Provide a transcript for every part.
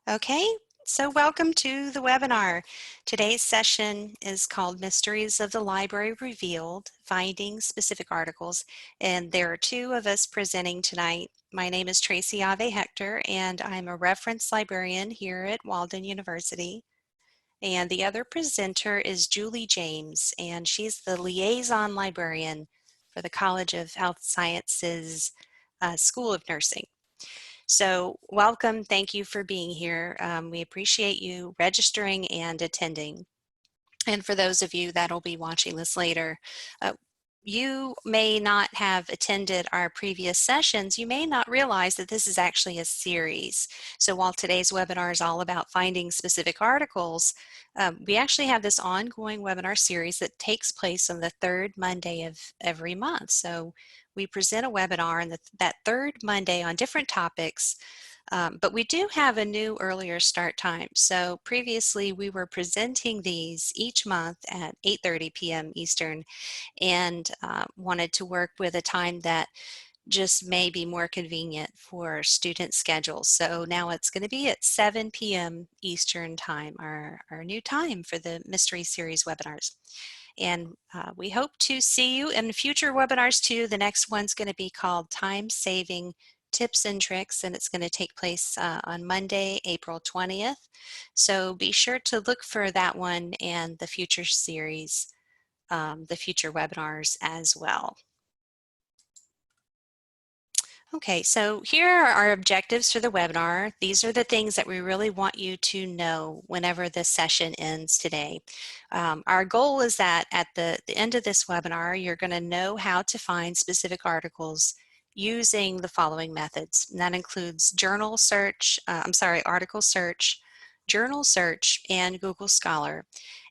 Okay, so welcome to the webinar. Today's session is called Mysteries of the Library Revealed, Finding Specific Articles, and there are two of us presenting tonight. My name is Tracy Ave Hector, and I'm a reference librarian here at Walden University. And the other presenter is Julie James, and she's the liaison librarian for the College of Health Sciences School of Nursing. So welcome, thank you for being here. We appreciate you registering and attending. And for those of you that'll be watching this later, you may not have attended our previous sessions. You may not realize that this is actually a series. So while today's webinar is all about finding specific articles, we actually have this ongoing webinar series that takes place on the third Monday of every month. So we present a webinar on that third Monday on different topics. But we do have a new earlier start time. So previously we were presenting these each month at 8:30 p.m. Eastern, and wanted to work with a time that just may be more convenient for student schedules. So now it's going to be at 7 p.m. Eastern time, our new time for the Mystery Series webinars. And we hope to see you in future webinars too. The next one's going to be called Time Saving Tips and Tricks, and it's going to take place on Monday, April 20th. So be sure to look for that one and the future series, the future webinars as well. Okay, so here are our objectives for the webinar. These are the things that we really want you to know whenever this session ends today. Our goal is that at the end of this webinar, you're going to know how to find specific articles using the following methods. And that includes article search, journal search, and Google Scholar,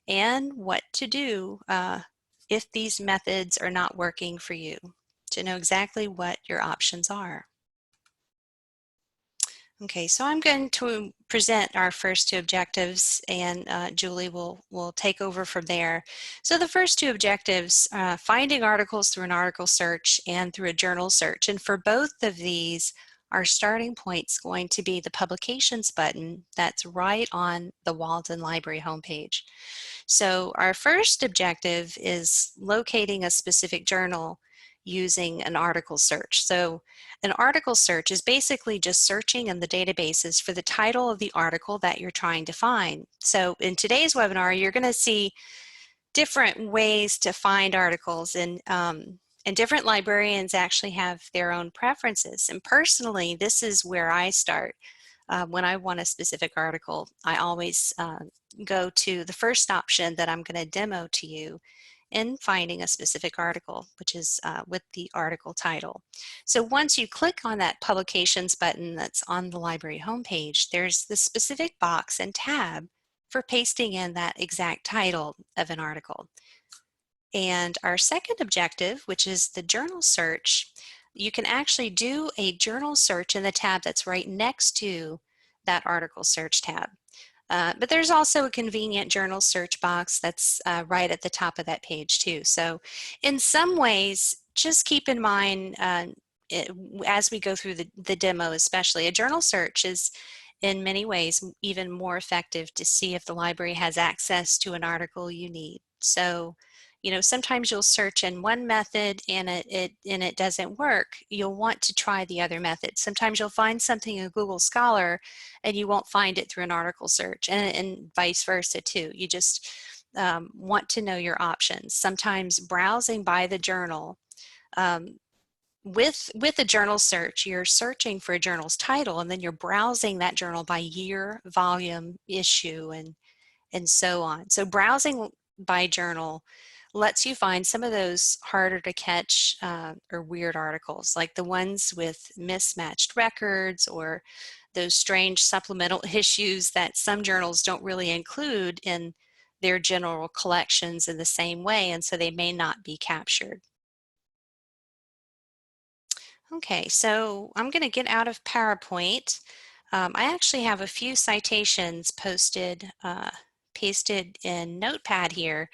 and what to do if these methods are not working for you, to know exactly what your options are. Okay, so I'm going to present our first two objectives, and Julie will take over from there. So the first two objectives, finding articles through an article search and through a journal search. And for both of these, our starting point's going to be the publications button that's right on the Walden Library homepage. So our first objective is locating a specific journal using an article search. So an article search is basically just searching in the databases for the title of the article that you're trying to find. So in today's webinar, you're going to see different ways to find articles, and different librarians actually have their own preferences. And personally, this is where I start. When I want a specific article, I always go to the first option that I'm going to demo to you in finding a specific article, which is with the article title. So once you click on that publications button that's on the library homepage, there's the specific box and tab for pasting in that exact title of an article. And our second objective, which is the journal search, you can actually do a journal search in the tab that's right next to that article search tab. But there's also a convenient journal search box that's right at the top of that page too. So in some ways, just keep in mind as we go through the demo especially, a journal search is in many ways even more effective to see if the library has access to an article you need. So, you know, sometimes you'll search in one method and it doesn't work. You'll want to try the other method. Sometimes you'll find something in Google Scholar and you won't find it through an article search, and vice versa too. You just want to know your options. Sometimes browsing by the journal, with a journal search, you're searching for a journal's title and then you're browsing that journal by year, volume, issue, and so on. So browsing by journal lets you find some of those harder to catch or weird articles, like the ones with mismatched records or those strange supplemental issues that some journals don't really include in their general collections in the same way, and so they may not be captured. Okay, so I'm going to get out of PowerPoint. I actually have a few citations pasted in Notepad here,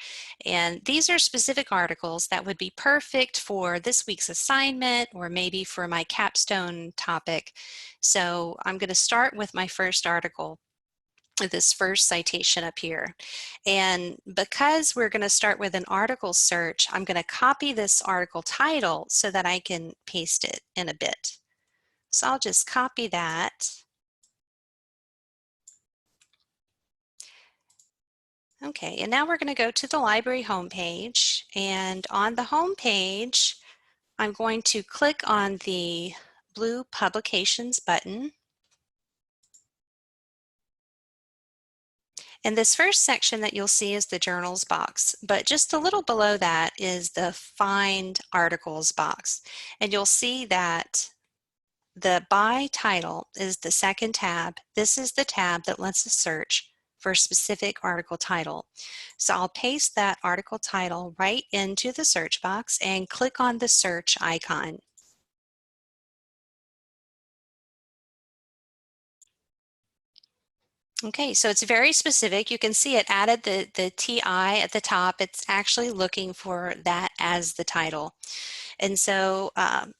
and these are specific articles that would be perfect for this week's assignment or maybe for my capstone topic. So I'm going to start with my first article. this first citation up here. And because we're going to start with an article search, I'm going to copy this article title so that I can paste it in a bit. So I'll just copy that. Okay, and now we're going to go to the library homepage, and on the homepage, I'm going to click on the blue Publications button. And this first section that you'll see is the Journals box, but just a little below that is the Find Articles box. And you'll see that the By title is the second tab. This is the tab that lets us search for a specific article title. So I'll paste that article title right into the search box and click on the search icon. Okay, so it's very specific. You can see it added the TI at the top. It's actually looking for that as the title. And so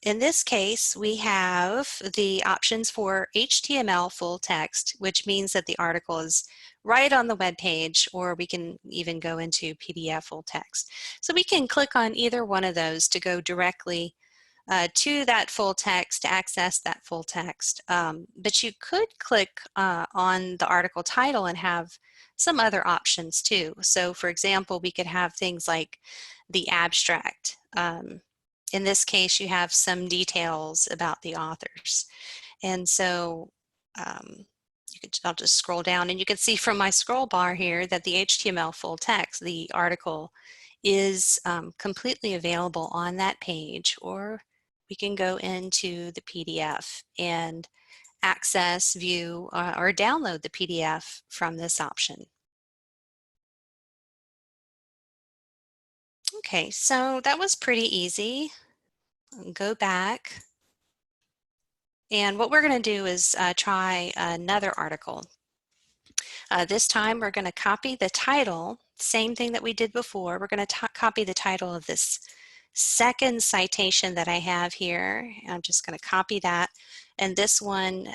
in this case, we have the options for HTML full text, which means that the article is right on the web page, or we can even go into PDF full text. So we can click on either one of those to go directly to that full text, to access that full text. But you could click on the article title and have some other options too. So for example, we could have things like the abstract. In this case, you have some details about the authors. And so I'll just scroll down, and you can see from my scroll bar here that the HTML full text, the article, is completely available on that page, or we can go into the PDF and access, view, or download the PDF from this option. Okay, so that was pretty easy. Go back. And what we're going to do is try another article. This time we're going to copy the title, same thing that we did before. We're going to copy the title of this second citation that I have here. I'm just going to copy that. And this one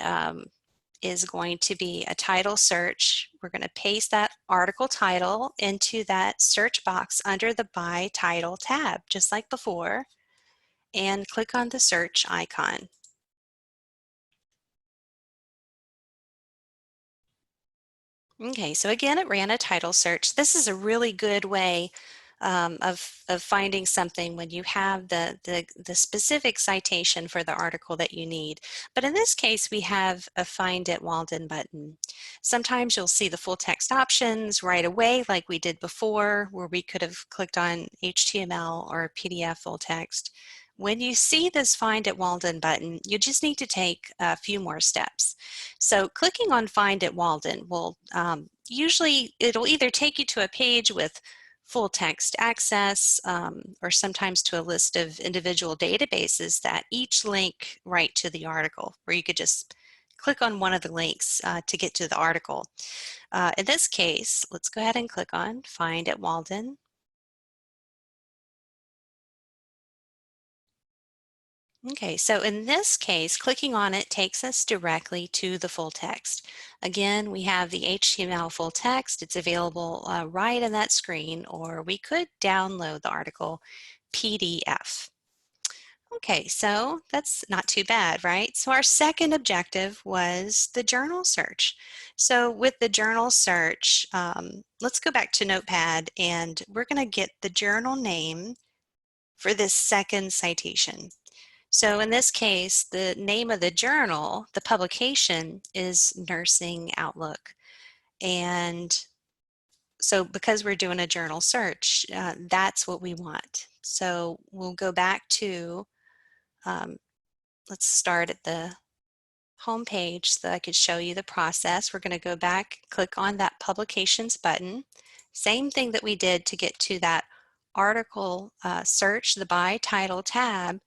is going to be a title search. We're going to paste that article title into that search box under the By Title tab, just like before, and click on the search icon. Okay, so again, it ran a title search. This is a really good way of finding something when you have the specific citation for the article that you need. But in this case, we have a Find at Walden button. Sometimes you'll see the full text options right away, like we did before, where we could have clicked on HTML or PDF full text. When you see this Find at Walden button, you just need to take a few more steps. So clicking on Find at Walden will usually, it'll either take you to a page with full text access, or sometimes to a list of individual databases that each link right to the article, where you could just click on one of the links to get to the article. In this case, let's go ahead and click on Find at Walden. Okay, so in this case, clicking on it takes us directly to the full text. Again, we have the HTML full text. It's available right in that screen, or we could download the article PDF. Okay, so that's not too bad, right? So our second objective was the journal search. So with the journal search, let's go back to Notepad, and we're going to get the journal name for this second citation. So in this case, the name of the journal, the publication, is Nursing Outlook. And so because we're doing a journal search, that's what we want. So we'll go back to, let's start at the home page so that I could show you the process. We're going to go back, click on that Publications button. Same thing that we did to get to that article search, the By Title tab.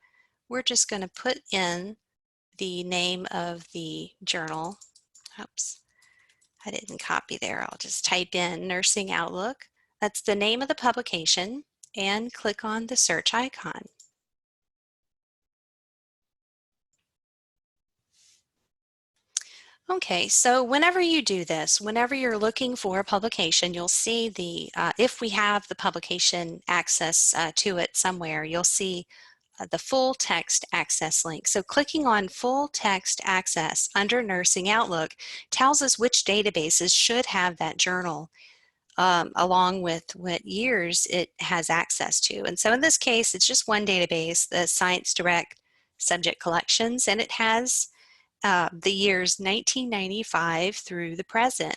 We're just going to put in the name of the journal. Oops, I didn't copy there. I'll just type in Nursing Outlook. That's the name of the publication, and click on the search icon. Okay, so whenever you do this, whenever you're looking for a publication, you'll see if we have the publication access to it somewhere, you'll see the full text access link. So clicking on full text access under Nursing Outlook tells us which databases should have that journal along with what years it has access to. And so in this case, it's just one database, the Science Direct Subject Collections, and it has the years 1995 through the present.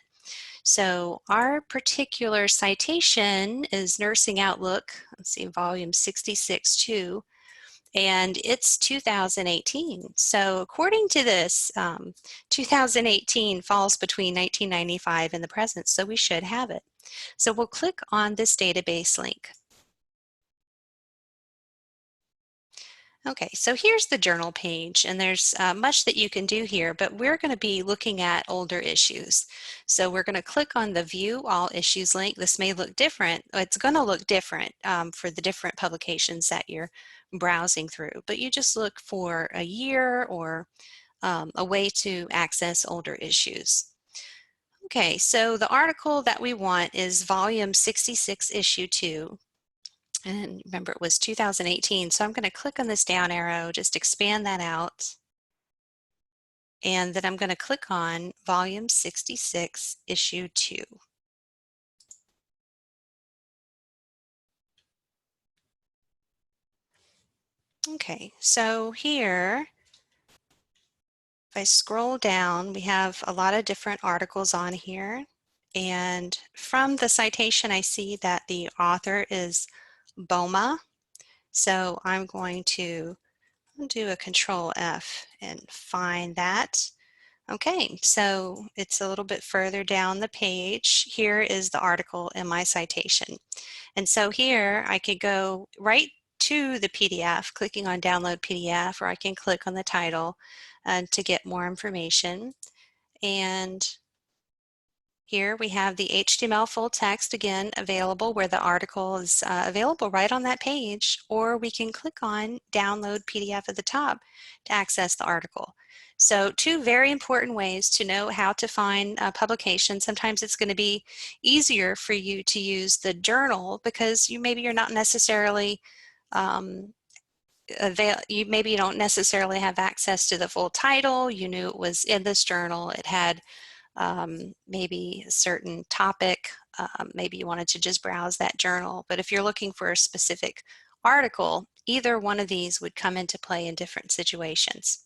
So our particular citation is Nursing Outlook, let's see, volume 66-2, and it's 2018. So according to this, 2018 falls between 1995 and the present, so we should have it. So we'll click on this database link. Okay, so here's the journal page, and there's much that you can do here, but we're going to be looking at older issues. So we're going to click on the View All Issues link. This may look different. It's going to look different for the different publications that you're browsing through, but you just look for a year or a way to access older issues. Okay, so the article that we want is volume 66, issue 2. And remember, it was 2018. So I'm going to click on this down arrow, just expand that out. And then I'm going to click on volume 66, issue 2. Okay, so here, if I scroll down, we have a lot of different articles on here. And from the citation, I see that the author is Boma. So I'm going to do a Control F and find that. Okay, so it's a little bit further down the page. Here is the article in my citation. And so here I could go right to the PDF, clicking on Download PDF, or I can click on the title to get more information. And here we have the HTML full text again available where the article is available right on that page, or we can click on Download PDF at the top to access the article. So two very important ways to know how to find publications. Sometimes it's going to be easier for you to use the journal because maybe you're not necessarily maybe you don't necessarily have access to the full title. You knew it was in this journal. It had maybe a certain topic, maybe you wanted to just browse that journal. But if you're looking for a specific article, either one of these would come into play in different situations.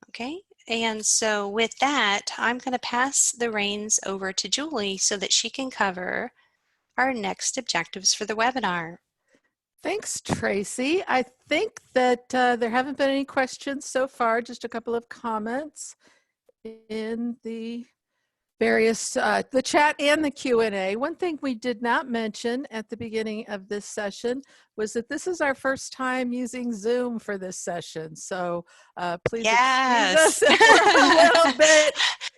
Okay, and so with that, I'm going to pass the reins over to Julie so that she can cover our next objectives for the webinar. Thanks, Tracy. I think that there haven't been any questions so far, just a couple of comments in the various, the chat and the Q&A. One thing we did not mention at the beginning of this session was that this is our first time using Zoom for this session. So please excuse us if we're a little bit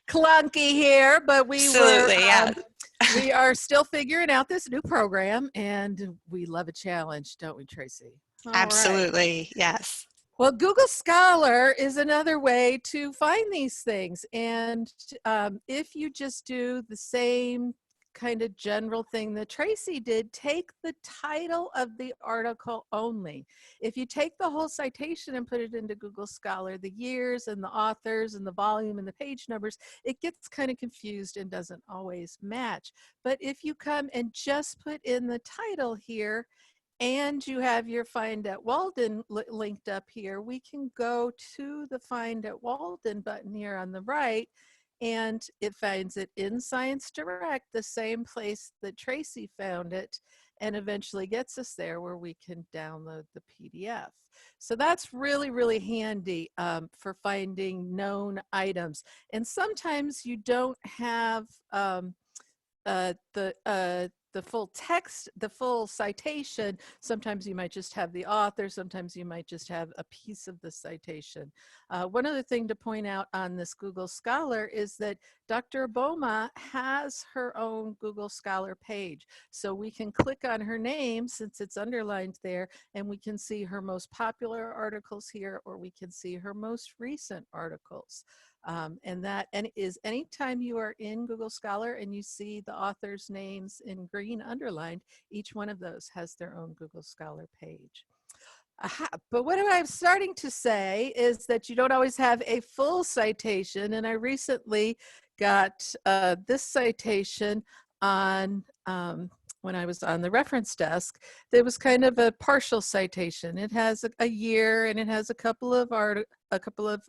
clunky here, but we are still figuring out this new program, and we love a challenge, don't we, Tracy? Absolutely, right. Yes. Well, Google Scholar is another way to find these things. And if you just do the same kind of general thing that Tracy did, take the title of the article only. If you take the whole citation and put it into Google Scholar, the years and the authors and the volume and the page numbers, it gets kind of confused and doesn't always match. But if you come and just put in the title here, and you have your Find at Walden linked up here, we can go to the Find at Walden button here on the right, and it finds it in Science Direct, the same place that Tracy found it, and eventually gets us there where we can download the PDF. So that's really, really handy for finding known items. And sometimes you don't have the full text, the full citation. Sometimes you might just have the author, sometimes you might just have a piece of the citation. One other thing to point out on this Google Scholar is that Dr. Boma has her own Google Scholar page. So we can click on her name since it's underlined there, and we can see her most popular articles here, or we can see her most recent articles. And that is anytime you are in Google Scholar and you see the author's names in green underlined, each one of those has their own Google Scholar page. Aha. But what I'm starting to say is that you don't always have a full citation. And I recently got this citation on when I was on the reference desk. There was kind of a partial citation. It has a year, and it has a couple of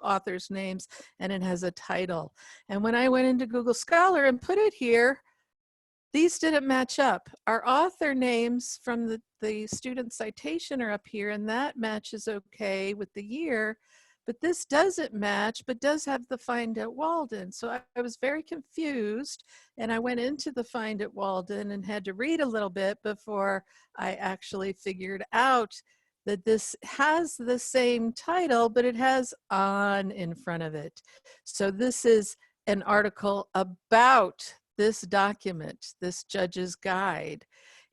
authors' names, and it has a title. And when I went into Google Scholar and put it here, these didn't match up. Our author names from the student citation are up here, and that matches okay with the year, but this doesn't match, but does have the Find at Walden. So I was very confused, and I went into the Find at Walden and had to read a little bit before I actually figured out that this has the same title, but it has on in front of it. So this is an article about this document, this judge's guide.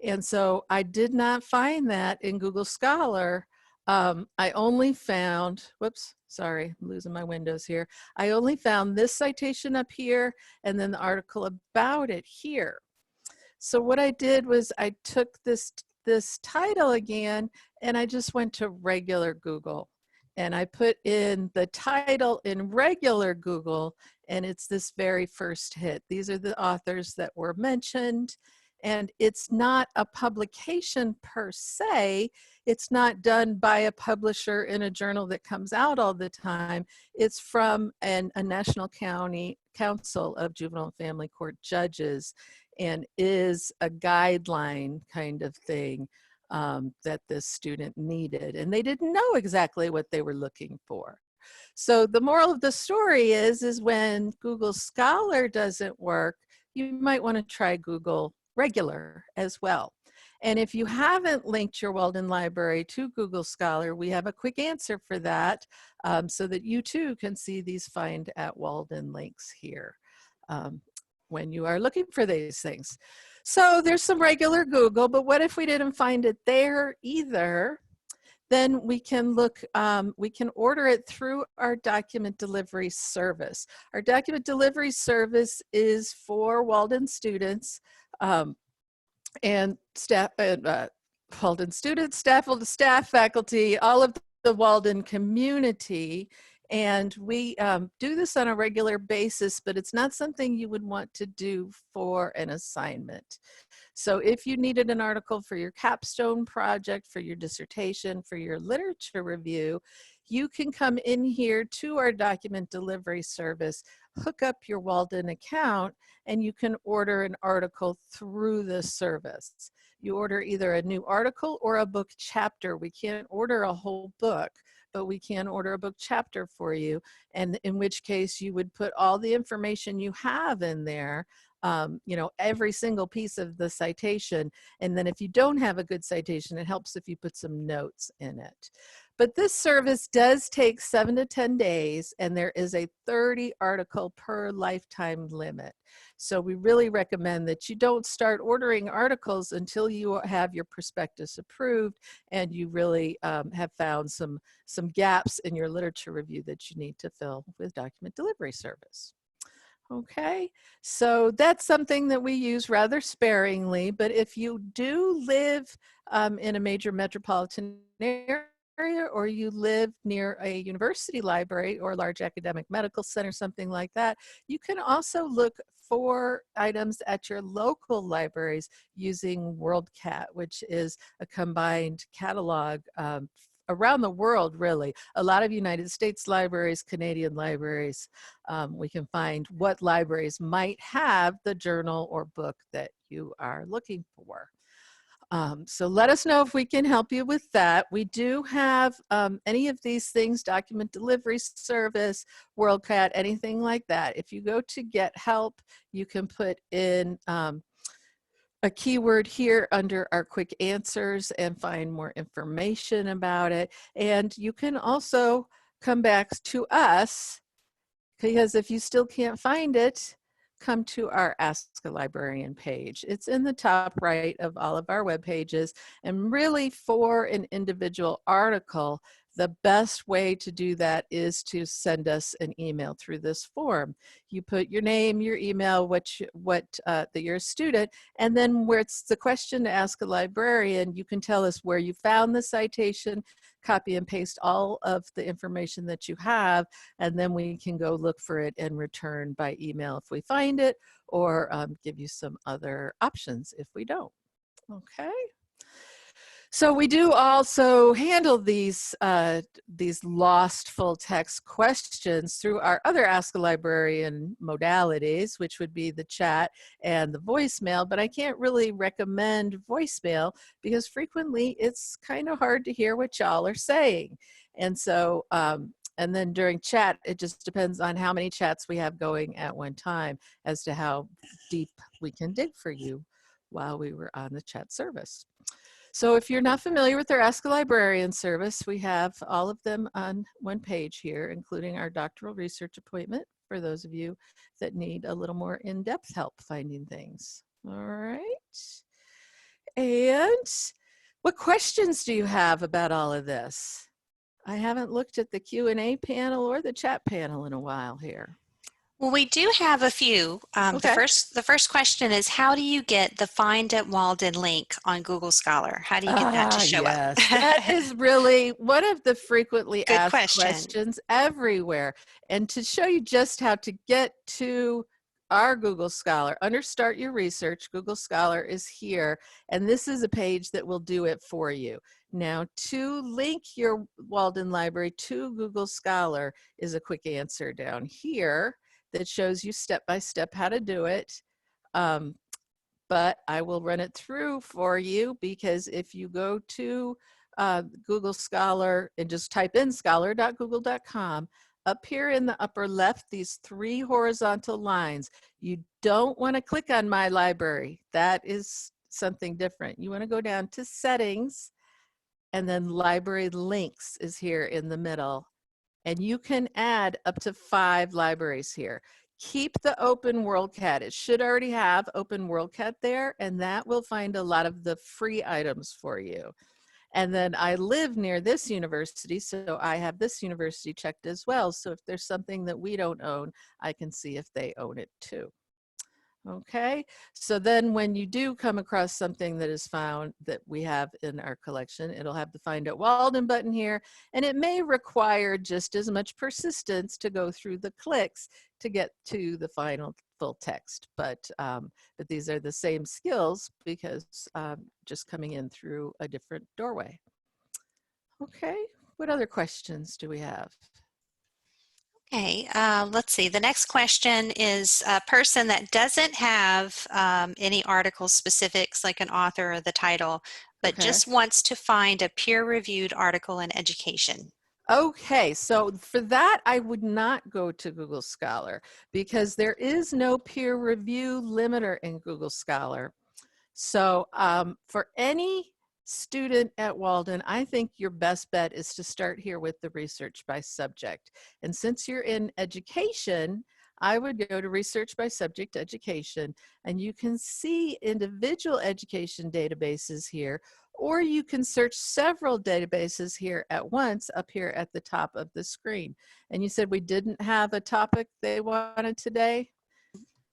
And so I did not find that in Google Scholar. I only found, whoops, sorry, I'm losing my windows here. I only found this citation up here and then the article about it here. So what I did was I took this title again and I just went to regular Google and I put in the title in regular Google, and it's this very first hit. These are the authors that were mentioned, and it's not a publication per se. It's not done by a publisher in a journal that comes out all the time. It's from a National County Council of Juvenile and Family Court Judges, and is a guideline kind of thing that this student needed. And they didn't know exactly what they were looking for. So the moral of the story is when Google Scholar doesn't work, you might want to try Google Regular as well. And if you haven't linked your Walden Library to Google Scholar, we have a quick answer for that, so that you too can see these Find at Walden links here when you are looking for these things. So there's some regular Google, but what if we didn't find it there either? Then we can look, we can order it through our document delivery service. Our document delivery service is for Walden students and staff, Walden students, staff, faculty, all of the Walden community. And we do this on a regular basis, but it's not something you would want to do for an assignment. So if you needed an article for your capstone project, for your dissertation, for your literature review, you can come in here to our document delivery service, hook up your Walden account, and you can order an article through this service. You order either a new article or a book chapter. We can't order a whole book, but we can order a book chapter for you, and in which case you would put all the information you have in there, you know, every single piece of the citation. And then if you don't have a good citation, it helps if you put some notes in it. But this service does take 7 to 10 days, and there is a 30 article per lifetime limit. So we really recommend that you don't start ordering articles until you have your prospectus approved and you really have found some gaps in your literature review that you need to fill with document delivery service. Okay, so that's something that we use rather sparingly, but if you do live in a major metropolitan area, or you live near a university library or a large academic medical center, something like that, you can also look for items at your local libraries using WorldCat, which is a combined catalog around the world, really. A lot of United States libraries, Canadian libraries, we can find what libraries might have the journal or book that you are looking for. So let us know if we can help you with that. We do have any of these things, document delivery service, WorldCat, anything like that. If you go to Get Help, you can put in a keyword here under our quick answers and find more information about it. And you can also come back to us, because if you still can't find it, come to our Ask a Librarian page. It's in the top right of all of our web pages. And really for an individual article, the best way to do that is to send us an email through this form. You put your name, your email, that you're a student, and then where it's the question to ask a librarian, you can tell us where you found the citation, copy and paste all of the information that you have, and then we can go look for it and return by email if we find it, or give you some other options if we don't. Okay. So we do also handle these lost full text questions through our other Ask a Librarian modalities, which would be the chat and the voicemail, but I can't really recommend voicemail because frequently it's kind of hard to hear what y'all are saying. And so, and then during chat, it just depends on how many chats we have going at one time as to how deep we can dig for you while we were on the chat service. So if you're not familiar with our Ask a Librarian service, we have all of them on one page here, including our doctoral research appointment for those of you that need a little more in-depth help finding things. All right. And what questions do you have about all of this? I haven't looked at the Q&A panel or the chat panel in a while here. Well, we do have a few. Okay. The first question is, how do you get the Find at Walden link on Google Scholar? How do you get that to show up? Yes, that is really one of the frequently Good asked question. questions everywhere. And to show you just how to get to our Google Scholar, under Start Your Research, Google Scholar is here, and this is a page that will do it for you. Now, to link your Walden Library to Google Scholar is a quick answer down here that shows you step by step how to do it. But I will run it through for you because if you go to Google Scholar and just type in scholar.google.com, up here in the upper left, these three horizontal lines, you don't want to click on My Library. That is something different. You want to go down to Settings, and then Library Links is here in the middle. And you can add up to 5 libraries here. Keep the Open WorldCat. It should already have Open WorldCat there, and that will find a lot of the free items for you. And then I live near this university, so I have this university checked as well. So if there's something that we don't own, I can see if they own it too. Okay, so then when you do come across something that is found that we have in our collection, it'll have the Find at Walden button here, and it may require just as much persistence to go through the clicks to get to the final full text. But these are the same skills because just coming in through a different doorway. Okay, what other questions do we have? Okay, let's see. The next question is a person that doesn't have any article specifics like an author or the title, but Okay. just wants to find a peer-reviewed article in education. Okay, so for that, I would not go to Google Scholar because there is no peer review limiter in Google Scholar. So for any student at Walden, I think your best bet is to start here with the research by subject. And since you're in education, I would go to research by subject education, and you can see individual education databases here, or you can search several databases here at once up here at the top of the screen. And you said we didn't have a topic they wanted today?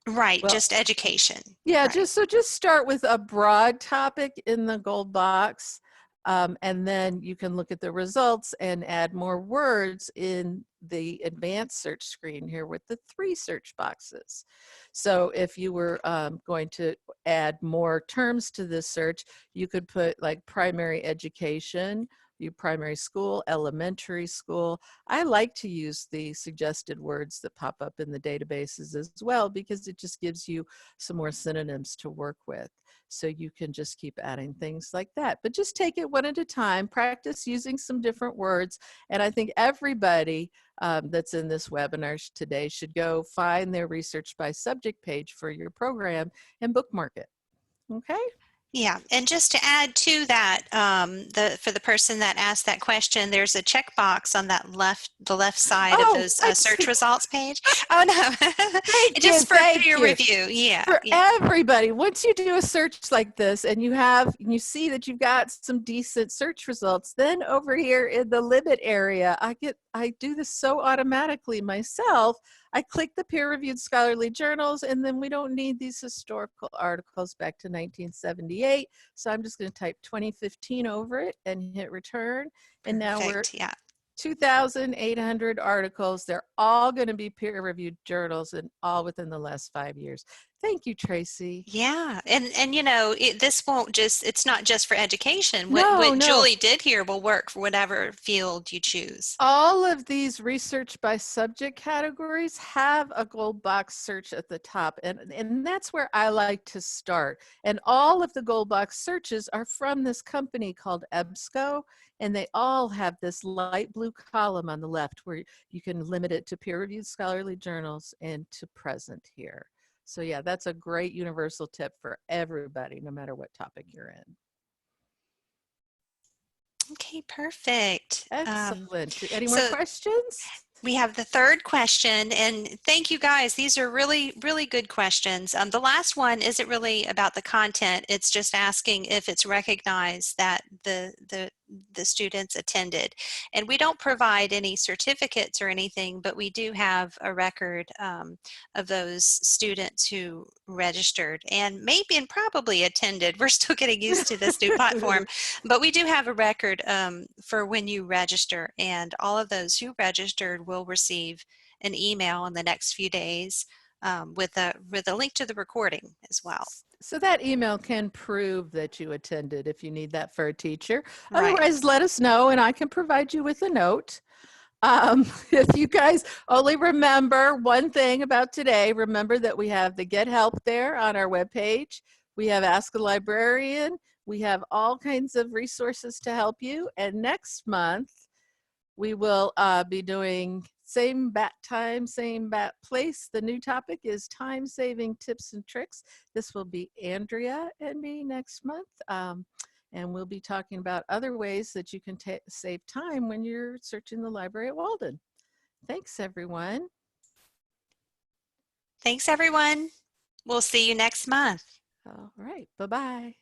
Right, Well, just education. yeah, Right. just start with a broad topic in the gold box, and then you can look at the results and add more words in the advanced search screen here with the 3 search boxes. So if you were going to add more terms to this search, you could put like primary education, your primary school, elementary school. I like to use the suggested words that pop up in the databases as well because it just gives you some more synonyms to work with. So you can just keep adding things like that. But just take it one at a time, practice using some different words. And I think everybody that's in this webinar today should go find their research by subject page for your program and bookmark it. Okay? Yeah, and just to add to that, for the person that asked that question, there's a checkbox on the left side of Oh, those I search results page. Oh no, thank you, just for thank peer you. review. Yeah, For yeah, everybody, once you do a search like this and you see that you've got some decent search results, then over here in the limit area, I do this so automatically myself. I click the peer-reviewed scholarly journals, and then we don't need these historical articles back to 1978. So I'm just going to type 2015 over it and hit return. And now we're perfect. Yeah. 2,800 articles. They're all going to be peer-reviewed journals and all within the last 5 years. Thank you, Tracy. Yeah, and you know, this won't just, it's not just for education. No, What no. Julie did here will work for whatever field you choose. All of these research by subject categories have a gold box search at the top, and that's where I like to start. And all of the gold box searches are from this company called EBSCO, and they all have this light blue column on the left where you can limit it to peer-reviewed scholarly journals and to present here. So yeah, that's a great universal tip for everybody, no matter what topic you're in. Okay, perfect. Excellent. Any more So questions? we have the third question, and thank you guys. These are really, really good questions. The last one isn't really about the content. It's just asking if it's recognized that the students attended. And we don't provide any certificates or anything, but we do have a record of those students who registered and maybe and probably attended. We're still getting used to this new platform, but we do have a record for when you register, and all of those who registered will receive an email in the next few days with a link to the recording as well. So that email can prove that you attended if you need that for a teacher. Right. Otherwise, let us know and I can provide you with a note. If you guys only remember one thing about today, remember that we have the Get Help there on our webpage. We have Ask a Librarian. We have all kinds of resources to help you. And next month, we will be doing same bat time, same bat place. The new topic is time-saving tips and tricks. This will be Andrea and me next month. And we'll be talking about other ways that you can save time when you're searching the library at Walden. Thanks, everyone. Thanks, everyone. We'll see you next month. All right, bye-bye.